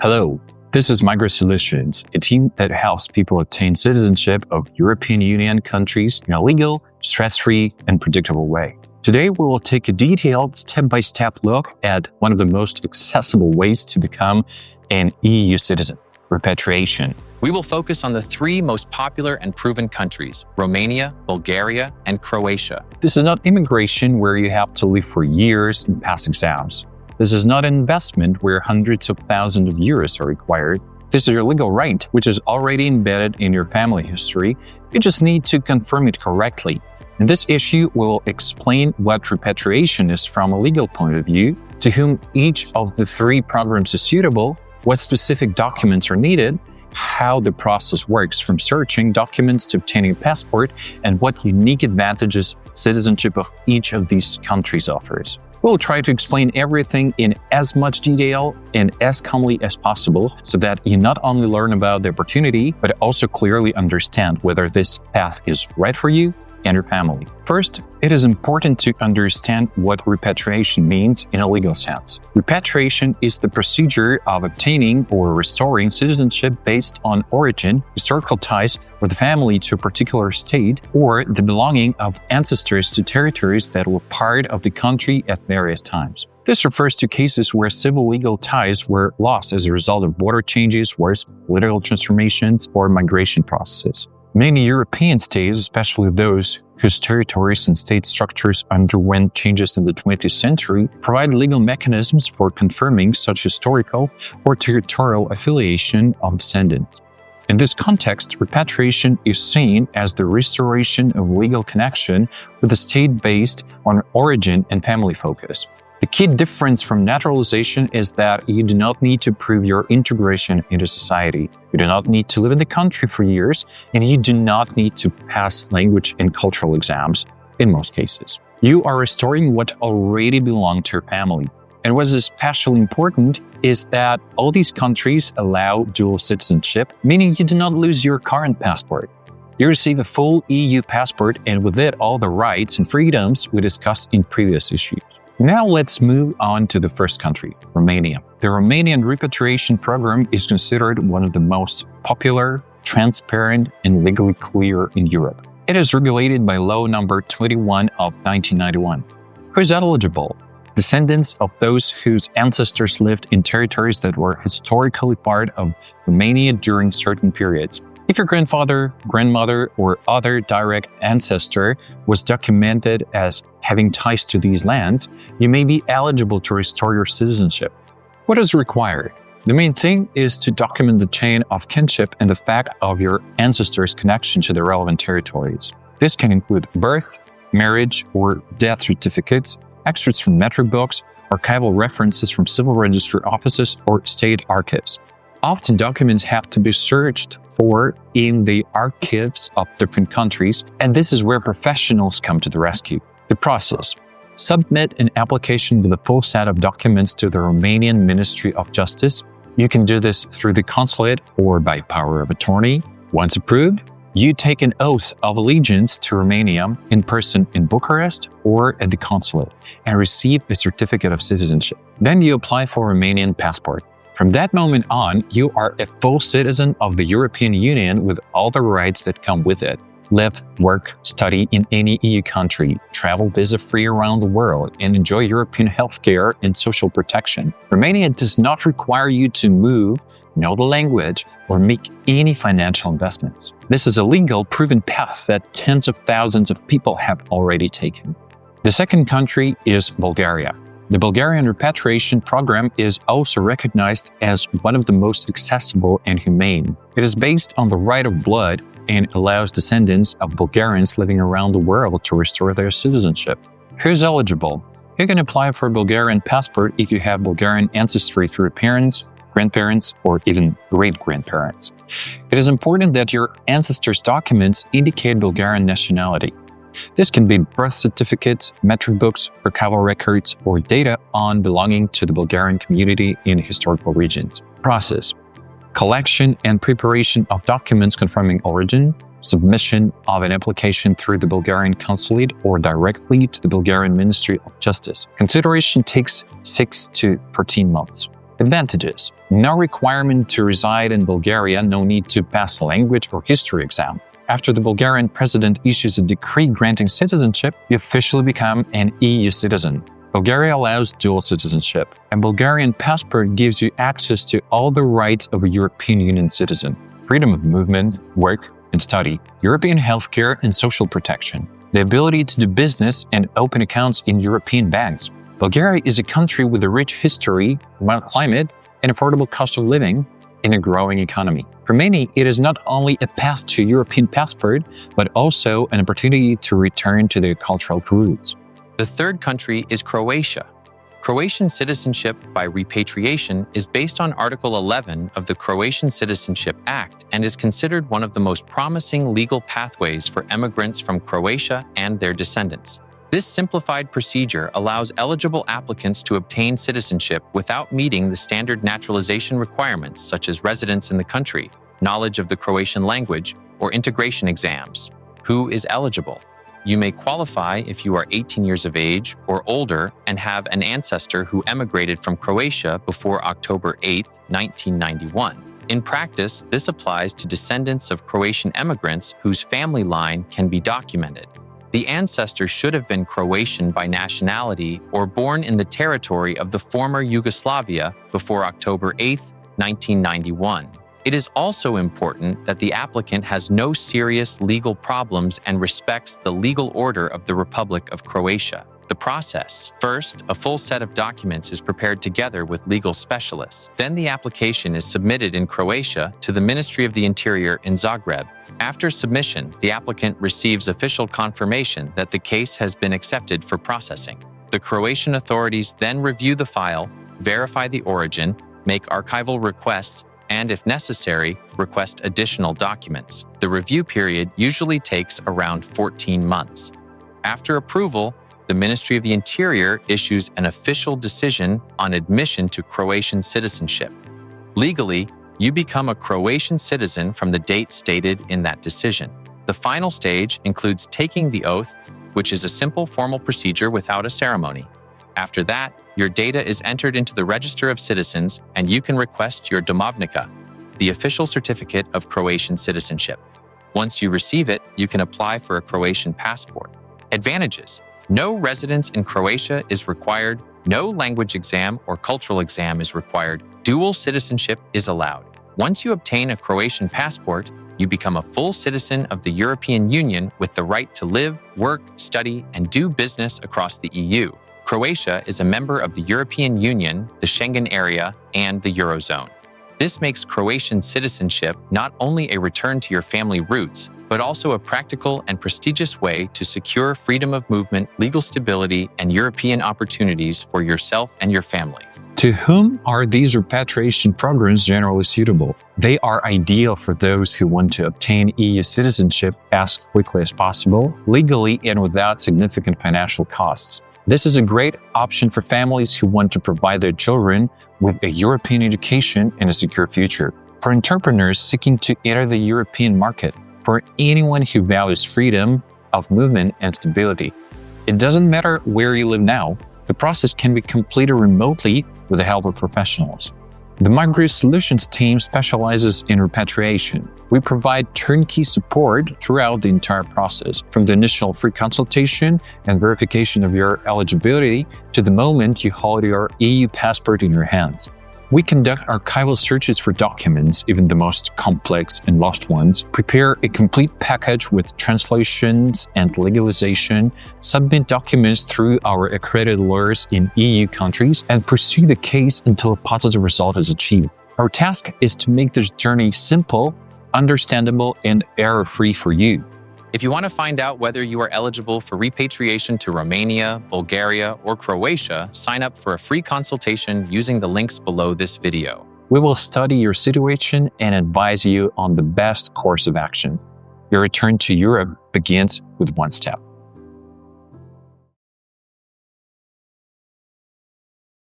Hello, this is Migrissolutions, a team that helps people obtain citizenship of European Union countries in a legal, stress-free, and predictable way. Today, we will take a detailed step-by-step look at one of the most accessible ways to become an EU citizen, repatriation. We will focus on the three most popular and proven countries, Romania, Bulgaria, and Croatia. This is not immigration where you have to live for years and pass exams. This is not an investment where hundreds of thousands of euros are required. This is your legal right, which is already embedded in your family history. You just need to confirm it correctly. In this issue, we will explain what repatriation is from a legal point of view, to whom each of the three programs is suitable, what specific documents are needed, how the process works from searching documents to obtaining a passport, and what unique advantages citizenship of each of these countries offers. We'll try to explain everything in as much detail and as calmly as possible so that you not only learn about the opportunity, but also clearly understand whether this path is right for you and your family. First, it is important to understand what repatriation means in a legal sense. Repatriation is the procedure of obtaining or restoring citizenship based on origin, historical ties or the family to a particular state, or the belonging of ancestors to territories that were part of the country at various times. This refers to cases where civil legal ties were lost as a result of border changes, wars, political transformations, or migration processes. Many European states, especially those whose territories and state structures underwent changes in the 20th century, provide legal mechanisms for confirming such historical or territorial affiliation of descendants. In this context, repatriation is seen as the restoration of legal connection with the state based on origin and family focus. The key difference from naturalization is that you do not need to prove your integration into society. You do not need to live in the country for years, and you do not need to pass language and cultural exams in most cases. You are restoring what already belonged to your family. And what is especially important is that all these countries allow dual citizenship, meaning you do not lose your current passport. You receive a full EU passport and with it all the rights and freedoms we discussed in previous issues. Now let's move on to the first country, Romania. The Romanian repatriation program is considered one of the most popular, transparent, and legally clear in Europe. It is regulated by Law Number 21 of 1991. Who is eligible? Descendants of those whose ancestors lived in territories that were historically part of Romania during certain periods. If your grandfather, grandmother, or other direct ancestor was documented as having ties to these lands, you may be eligible to restore your citizenship. What is required? The main thing is to document the chain of kinship and the fact of your ancestors' connection to the relevant territories. This can include birth, marriage, or death certificates, extracts from metric books, archival references from civil registry offices, or state archives. Often documents have to be searched for in the archives of different countries, and this is where professionals come to the rescue. The process. Submit an application with a full set of documents to the Romanian Ministry of Justice. You can do this through the consulate or by power of attorney. Once approved, you take an oath of allegiance to Romania in person in Bucharest or at the consulate and receive a certificate of citizenship. Then you apply for a Romanian passport. From that moment on, you are a full citizen of the European Union with all the rights that come with it. Live, work, study in any EU country, travel visa-free around the world, and enjoy European healthcare and social protection. Romania does not require you to move, know the language, or make any financial investments. This is a legal, proven path that tens of thousands of people have already taken. The second country is Bulgaria. The Bulgarian repatriation program is also recognized as one of the most accessible and humane. It is based on the right of blood and allows descendants of Bulgarians living around the world to restore their citizenship. Who's eligible? You can apply for a Bulgarian passport if you have Bulgarian ancestry through parents, grandparents, or even great-grandparents. It is important that your ancestors' documents indicate Bulgarian nationality. This can be birth certificates, metric books, archival records, or data on belonging to the Bulgarian community in historical regions. Process. Collection and preparation of documents confirming origin, submission of an application through the Bulgarian consulate or directly to the Bulgarian Ministry of Justice. Consideration takes 6 to 14 months. Advantages: no requirement to reside in Bulgaria, no need to pass a language or history exam. After the Bulgarian president issues a decree granting citizenship, you officially become an EU citizen. Bulgaria allows dual citizenship. A Bulgarian passport gives you access to all the rights of a European Union citizen: freedom of movement, work and study, European healthcare and social protection, the ability to do business and open accounts in European banks. Bulgaria is a country with a rich history, mild climate, and affordable cost of living in a growing economy. For many, it is not only a path to European passport, but also an opportunity to return to their cultural roots. The third country is Croatia. Croatian citizenship by repatriation is based on Article 11 of the Croatian Citizenship Act and is considered one of the most promising legal pathways for immigrants from Croatia and their descendants. This simplified procedure allows eligible applicants to obtain citizenship without meeting the standard naturalization requirements such as residence in the country, knowledge of the Croatian language, or integration exams. Who is eligible? You may qualify if you are 18 years of age or older and have an ancestor who emigrated from Croatia before October 8, 1991. In practice, this applies to descendants of Croatian immigrants whose family line can be documented. The ancestor should have been Croatian by nationality or born in the territory of the former Yugoslavia before October 8, 1991. It is also important that the applicant has no serious legal problems and respects the legal order of the Republic of Croatia. The process: first, a full set of documents is prepared together with legal specialists. Then the application is submitted in Croatia to the Ministry of the Interior in Zagreb. After submission, the applicant receives official confirmation that the case has been accepted for processing. The Croatian authorities then review the file, verify the origin, make archival requests, and, if necessary, request additional documents. The review period usually takes around 14 months. After approval, the Ministry of the Interior issues an official decision on admission to Croatian citizenship. Legally, you become a Croatian citizen from the date stated in that decision. The final stage includes taking the oath, which is a simple formal procedure without a ceremony. After that, your data is entered into the Register of Citizens and you can request your domovnica, the official certificate of Croatian citizenship. Once you receive it, you can apply for a Croatian passport. Advantages: no residence in Croatia is required, no language exam or cultural exam is required, dual citizenship is allowed. Once you obtain a Croatian passport, you become a full citizen of the European Union with the right to live, work, study, and do business across the EU. Croatia is a member of the European Union, the Schengen area, and the Eurozone. This makes Croatian citizenship not only a return to your family roots, but also a practical and prestigious way to secure freedom of movement, legal stability, and European opportunities for yourself and your family. To whom are these repatriation programs generally suitable? They are ideal for those who want to obtain EU citizenship as quickly as possible, legally and without significant financial costs. This is a great option for families who want to provide their children with a European education and a secure future. For entrepreneurs seeking to enter the European market. For anyone who values freedom of movement and stability. It doesn't matter where you live now, the process can be completed remotely with the help of professionals. The Migrissolutions team specializes in repatriation. We provide turnkey support throughout the entire process, from the initial free consultation and verification of your eligibility to the moment you hold your EU passport in your hands. We conduct archival searches for documents, even the most complex and lost ones, prepare a complete package with translations and legalization, submit documents through our accredited lawyers in EU countries, and pursue the case until a positive result is achieved. Our task is to make this journey simple, understandable, and error-free for you. If you want to find out whether you are eligible for repatriation to Romania, Bulgaria, or Croatia, sign up for a free consultation using the links below this video. We will study your situation and advise you on the best course of action. Your return to Europe begins with one step.